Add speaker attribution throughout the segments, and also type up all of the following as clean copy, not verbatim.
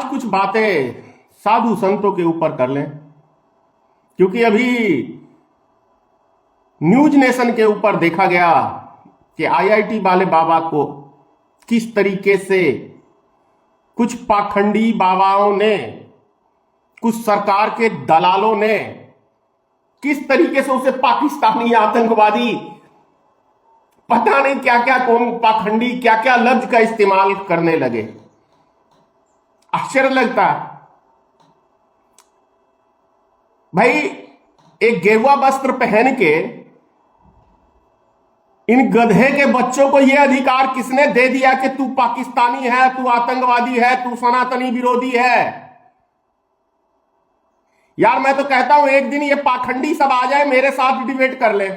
Speaker 1: आज कुछ बातें साधु संतों के ऊपर कर लें, क्योंकि अभी न्यूज नेशन के ऊपर देखा गया कि आईआईटी वाले बाबा को किस तरीके से कुछ पाखंडी बाबाओं ने, कुछ सरकार के दलालों ने किस तरीके से उसे पाकिस्तानी आतंकवादी, पता नहीं क्या क्या, कौन पाखंडी क्या क्या लफ्ज का इस्तेमाल करने लगे। आश्चर्य लगता है भाई, एक गेरुआ वस्त्र पहन के इन गधे के बच्चों को यह अधिकार किसने दे दिया कि तू पाकिस्तानी है, तू आतंकवादी है, तू सनातनी विरोधी है। यार मैं तो कहता हूं एक दिन ये पाखंडी सब आ जाए, मेरे साथ डिबेट कर ले।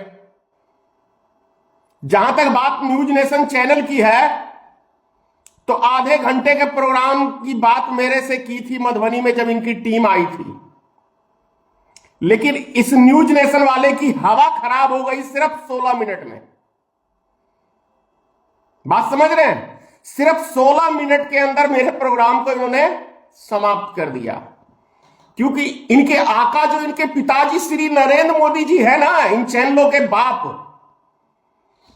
Speaker 1: जहां तक बात न्यूज नेशन चैनल की है, तो आधे घंटे के प्रोग्राम की बात मेरे से की थी मधुबनी में जब इनकी टीम आई थी, लेकिन इस न्यूज नेशन वाले की हवा खराब हो गई सिर्फ 16 मिनट में। बात समझ रहे हैं? सिर्फ 16 मिनट के अंदर मेरे प्रोग्राम को इन्होंने समाप्त कर दिया, क्योंकि इनके आका जो इनके पिताजी श्री नरेंद्र मोदी जी है ना, इन चैनलों के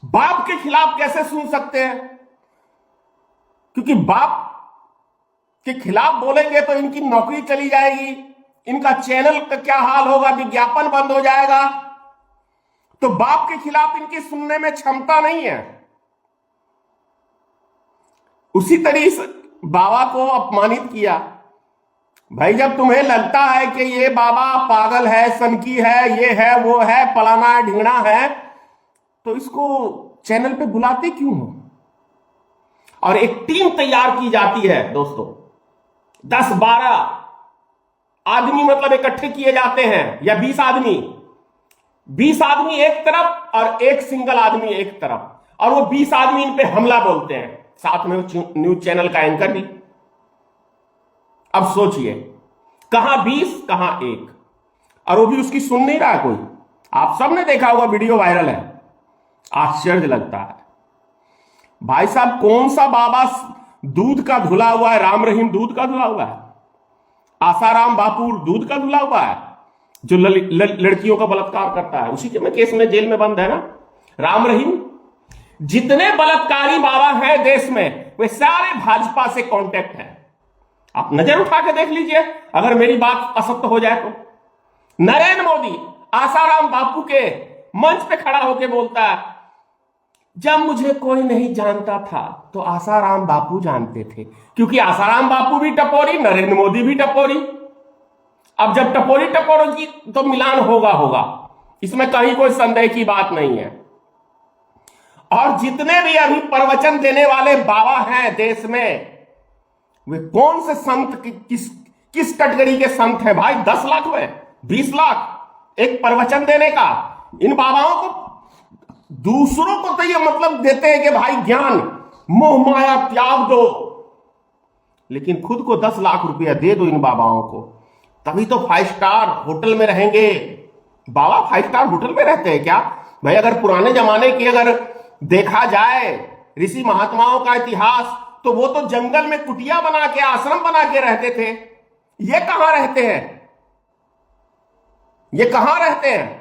Speaker 1: बाप के खिलाफ कैसे सुन सकते हैं? क्योंकि बाप के खिलाफ बोलेंगे तो इनकी नौकरी चली जाएगी, इनका चैनल का क्या हाल होगा, विज्ञापन बंद हो जाएगा। तो बाप के खिलाफ इनकी सुनने में क्षमता नहीं है। उसी तरीके से बाबा को अपमानित किया। भाई जब तुम्हें लगता है कि ये बाबा पागल है, सनकी है, ये है, वो है, फलाना है, ढिंगना है, तो इसको चैनल पे बुलाते क्यों हो? और एक टीम तैयार की जाती है दोस्तों, 10-12 आदमी मतलब इकट्ठे किए जाते हैं, या 20 आदमी, 20 आदमी एक तरफ और एक सिंगल आदमी एक तरफ, और वो 20 आदमी इन पे हमला बोलते हैं, साथ में न्यूज चैनल का एंकर भी। अब सोचिए, कहां 20 कहां 1, और वो भी उसकी सुन नहीं रहा कोई। आप सबने देखा होगा, वीडियो वायरल है। आश्चर्य लगता है भाई साहब, कौन सा बाबा दूध का धुला हुआ है? राम रहीम दूध का धुला हुआ है, आसाराम बापू दूध का धुला हुआ है, जो लड़कियों का बलात्कार करता है, उसी के केस में जेल में बंद है ना राम रहीम। जितने बलात्कारी बाबा हैं देश में, वे सारे भाजपा से कांटेक्ट है। आप नजर उठा के देख लीजिए, अगर मेरी बात असत्य हो जाए तो। नरेंद्र मोदी आसाराम बापू के मंच पे खड़ा होकर बोलता है, जब मुझे कोई नहीं जानता था तो आसाराम बापू जानते थे, क्योंकि आसाराम बापू भी टपोरी, नरेंद्र मोदी भी टपोरी। अब जब टपोरी टपोरी की तो मिलान होगा, इसमें कहीं कोई संदेह की बात नहीं है। और जितने भी अभी प्रवचन देने वाले बाबा हैं देश में, वे कौन से संत, किस कैटेगरी के संत हैं भाई? 10 लाख में 20 लाख एक प्रवचन देने का। इन बाबाओं को, दूसरों को तो ये मतलब देते हैं कि भाई ज्ञान, मोह माया त्याग दो, लेकिन खुद को 10 लाख रुपया दे दो इन बाबाओं को, तभी तो 5 स्टार होटल में रहेंगे। बाबा 5 स्टार होटल में रहते हैं क्या भाई? अगर पुराने जमाने की अगर देखा जाए ऋषि महात्माओं का इतिहास, तो वो तो जंगल में कुटिया बना के, आश्रम बना के रहते थे। ये कहां रहते हैं? ये कहां रहते हैं?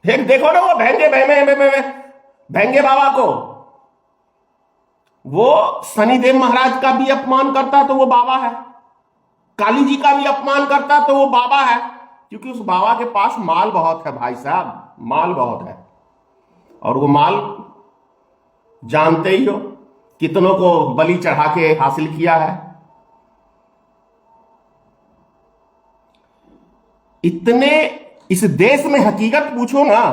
Speaker 1: एक देखो ना, वो भेंगे बाबा को, वो शनिदेव महाराज का भी अपमान करता तो वो बाबा है, काली जी का भी अपमान करता तो वो बाबा है, क्योंकि उस बाबा के पास माल बहुत है भाई साहब, माल बहुत है। और वो माल जानते ही हो कितनों को बलि चढ़ा के हासिल किया है। इतने इस देश में हकीकत पूछो ना,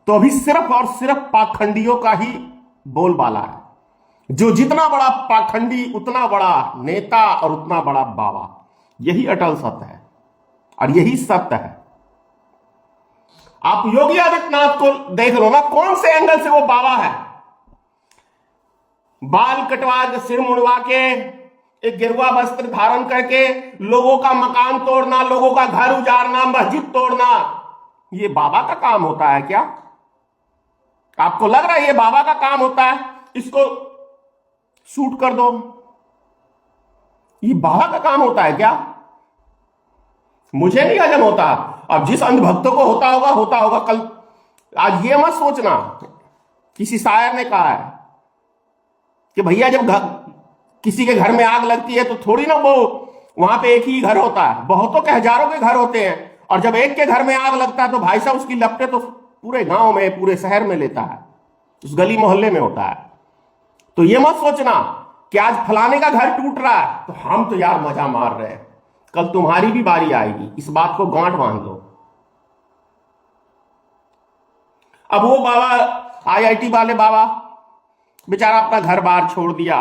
Speaker 1: तो अभी सिर्फ और सिर्फ पाखंडियों का ही बोलबाला है। जो जितना बड़ा पाखंडी उतना बड़ा नेता और उतना बड़ा बाबा। यही अटल सत्य है और यही सत्य है। आप योगी आदित्यनाथ को देख लो ना, कौन से एंगल से वो बाबा है। बाल कटवा के, सिर मुड़वा के, एक गेरुआ वस्त्र धारण करके लोगों का मकान तोड़ना, लोगों का घर उजाड़ना, मस्जिद तोड़ना, ये बाबा का काम होता है क्या? आपको लग रहा है ये बाबा का काम होता है? इसको शूट कर दो, ये बाबा का काम होता है क्या? मुझे नहीं हजम होता। अब जिस अंधभक्तों को होता होगा कल। आज ये मत सोचना, किसी शायर ने कहा है कि भैया जब किसी के घर में आग लगती है तो थोड़ी ना वो वहां पे एक ही घर होता है, बहुतों के हजारों के घर होते हैं। और जब एक के घर में आग लगता है तो भाई साहब उसकी लपटें तो पूरे गांव में, पूरे शहर में लेता है, उस गली मोहल्ले में होता है। तो ये मत सोचना कि आज फलाने का घर टूट रहा है तो हम तो यार मजा मार रहे हैं, कल तुम्हारी भी बारी आएगी। इस बात को गांठ बांध लो। अब वो बाबा, आईआईटी वाले बाबा, बेचारा अपना घर बार छोड़ दिया,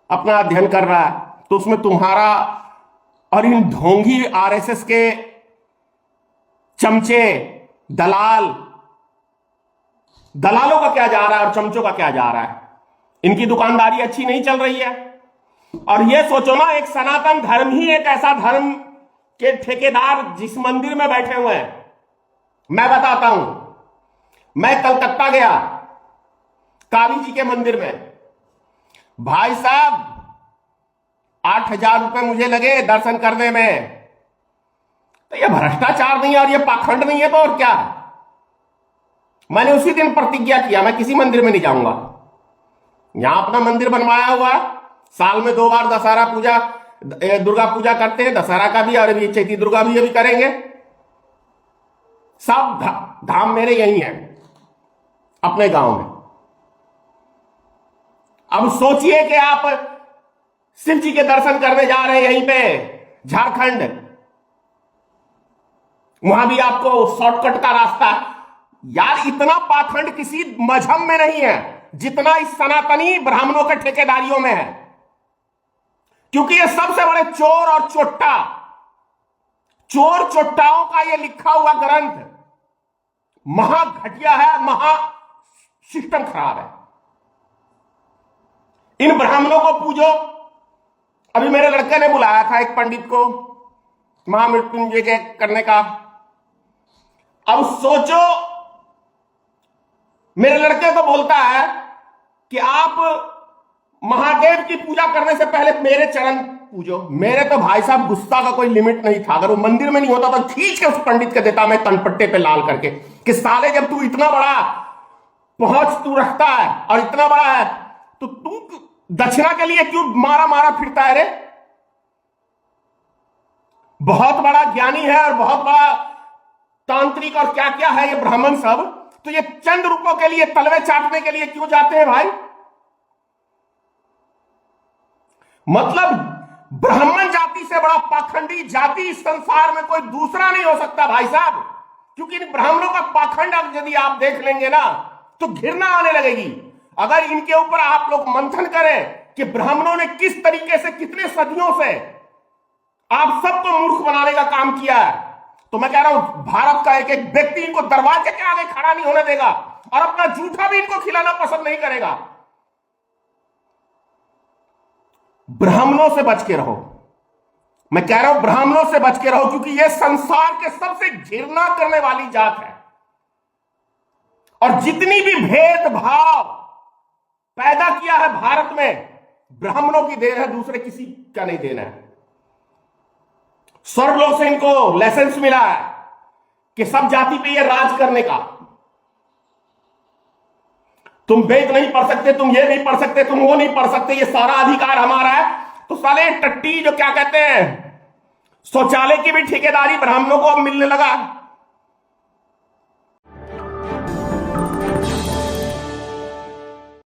Speaker 1: अपना अध्ययन कर रहा है, तो उसमें तुम्हारा और इन ढोंगी आरएसएस के चमचे, दलालों का क्या जा रहा है और चमचों का क्या जा रहा है? इनकी दुकानदारी अच्छी नहीं चल रही है। और ये सोचो ना, एक सनातन धर्म ही एक ऐसा धर्म के ठेकेदार जिस मंदिर में बैठे हुए हैं। मैं बताता हूं, मैं कलकत्ता गया काली जी के मंदिर में, भाई साहब 8,000 रुपए मुझे लगे दर्शन करने में। तो ये भ्रष्टाचार नहीं है और ये पाखंड नहीं है तो और क्या है? मैंने उसी दिन प्रतिज्ञा किया मैं किसी मंदिर में नहीं जाऊंगा। यहां अपना मंदिर बनवाया हुआ है, साल में 2 बार दशहरा पूजा, दुर्गा पूजा करते हैं, दशहरा का भी और अभी चैती दुर्गा भी अभी करेंगे। सब धाम मेरे यही है अपने गांव में। अब सोचिए कि आप शिव जी के दर्शन करने जा रहे हैं यहीं पे झारखंड, वहां भी आपको शॉर्टकट का रास्ता। यार इतना पाखंड किसी मजहब में नहीं है जितना इस सनातनी ब्राह्मणों के ठेकेदारियों में है। क्योंकि ये सबसे बड़े चोर और चोट्टा, चोर चोट्टाओं का ये लिखा हुआ ग्रंथ महा घटिया है, महा सिस्टम खराब है। इन ब्राह्मणों को पूजो। अभी मेरे लड़के ने बुलाया था एक पंडित को महामृत्युंजय करने का। अब सोचो, मेरे लड़के को बोलता है कि आप महादेव की पूजा करने से पहले मेरे चरण पूजो। मेरे तो भाई साहब गुस्सा का कोई लिमिट नहीं था। अगर वो मंदिर में नहीं होता तो खींच के उस पंडित के देता मैं तनपट्टे पे लाल करके कि साले जब तू इतना बड़ा पहुंच तू रखता है और इतना बड़ा है तो तू दक्षिणा के लिए क्यों मारा मारा फिरता है रे? बहुत बड़ा ज्ञानी है और बहुत बड़ा तांत्रिक और क्या क्या है ये ब्राह्मण सब, तो ये चंद रुपयों के लिए तलवे चाटने के लिए क्यों जाते हैं भाई? मतलब ब्राह्मण जाति से बड़ा पाखंडी जाति इस संसार में कोई दूसरा नहीं हो सकता भाई साहब। क्योंकि इन ब्राह्मणों का पाखंड यदि आप देख लेंगे ना तो घृणा आने लगेगी। अगर इनके ऊपर आप लोग मंथन करें कि ब्राह्मणों ने किस तरीके से कितने सदियों से आप सबको मूर्ख बनाने का काम किया है, तो मैं कह रहा हूं भारत का एक एक व्यक्ति इनको दरवाजे के आगे खड़ा नहीं होने देगा और अपना जूठा भी इनको खिलाना पसंद नहीं करेगा। ब्राह्मणों से बच के रहो। मैं कह रहा हूं ब्राह्मणों से बच के रहो, क्योंकि यह संसार के सबसे घृणा करने वाली जात है। और जितनी भी भेदभाव पैदा किया है भारत में, ब्राह्मणों की देन है, दूसरे किसी का नहीं देना है। स्वर्गलोक से इनको लाइसेंस मिला है कि सब जाति पे ये राज करने का। तुम वेद नहीं पढ़ सकते, तुम ये नहीं पढ़ सकते, तुम वो नहीं पढ़ सकते, ये सारा अधिकार हमारा है। तो साले टट्टी जो क्या कहते हैं, शौचालय की भी ठेकेदारी ब्राह्मणों को अब मिलने लगा।